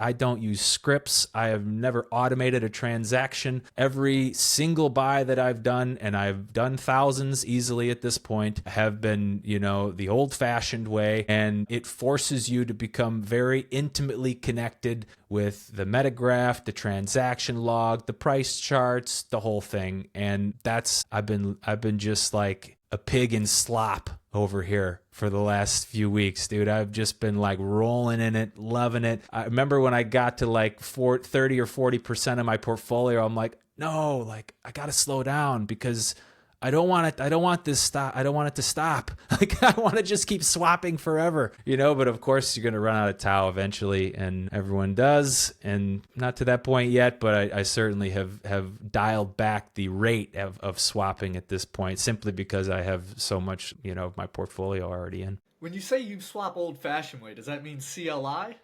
I don't use scripts. I have never automated a transaction. Every single buy that I've done, and I've done thousands easily at this point, have been, the old-fashioned way, and it forces you to become very intimately connected with the metagraph, the transaction log, the price charts, the whole thing. And I've been just like a pig in slop over here for the last few weeks, dude. I've just been like rolling in it, loving it. I remember when I got to like 30 or 40% of my portfolio, I'm like, no, like I got to slow down because I don't want it. I don't want this stop. I don't want it to stop. Like I want to just keep swapping forever, But of course, you're going to run out of Tau eventually, and everyone does. And not to that point yet, but I certainly have dialed back the rate of swapping at this point, simply because I have so much, of my portfolio already in. When you say you swap old-fashioned way, does that mean CLI?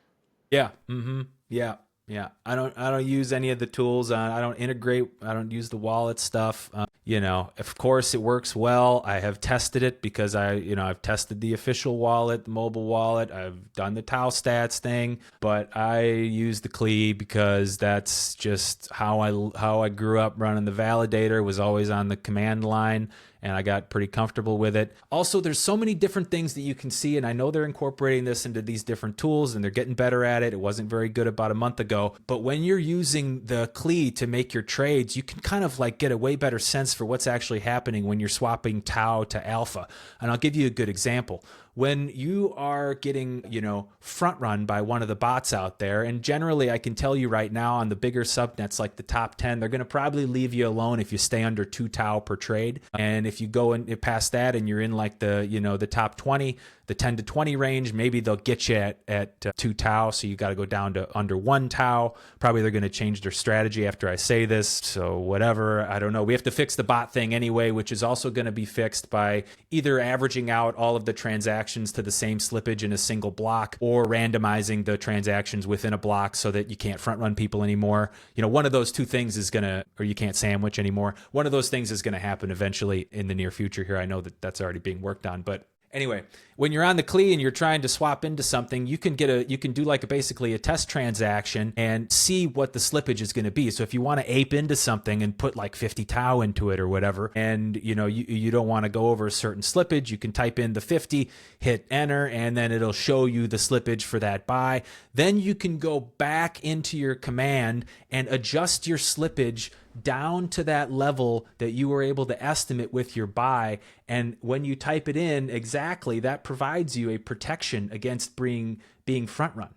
Yeah. Mm-hmm. Yeah. Yeah, I don't use any of the tools. I don't integrate. I don't use the wallet stuff. Of course it works well. I have tested it because I've tested the official wallet, the mobile wallet. I've done the Tau stats thing, but I use the CLI because that's just how I grew up running the validator. Was always on the command line, and I got pretty comfortable with it. Also, there's so many different things that you can see, and I know they're incorporating this into these different tools, and they're getting better at it. It wasn't very good about a month ago, but when you're using the CLI to make your trades, you can kind of like get a way better sense for what's actually happening when you're swapping Tau to alpha. And I'll give you a good example. When you are getting, front run by one of the bots out there, and generally I can tell you right now on the bigger subnets like the top 10, they're going to probably leave you alone if you stay under 2 Tau per trade. And if you go in past that and you're in like the top 20, the 10 to 20 range, maybe they'll get you at 2 Tau. So you got to go down to under 1 Tau. Probably they're going to change their strategy after I say this. So whatever, I don't know. We have to fix the bot thing anyway, which is also going to be fixed by either averaging out all of the transactions to the same slippage in a single block, or randomizing the transactions within a block so that you can't front run people anymore. One of those two things is or you can't sandwich anymore. One of those things is going to happen eventually in the near future here. I know that that's already being worked on, but anyway, when you're on the CLI and you're trying to swap into something, you can do like basically a test transaction and see what the slippage is going to be. So if you want to ape into something and put like 50 Tau into it or whatever, and you don't want to go over a certain slippage, you can type in the 50, hit enter, and then it'll show you the slippage for that buy. Then you can go back into your command and adjust your slippage down to that level that you were able to estimate with your buy. And when you type it in exactly, that provides you a protection against being front run.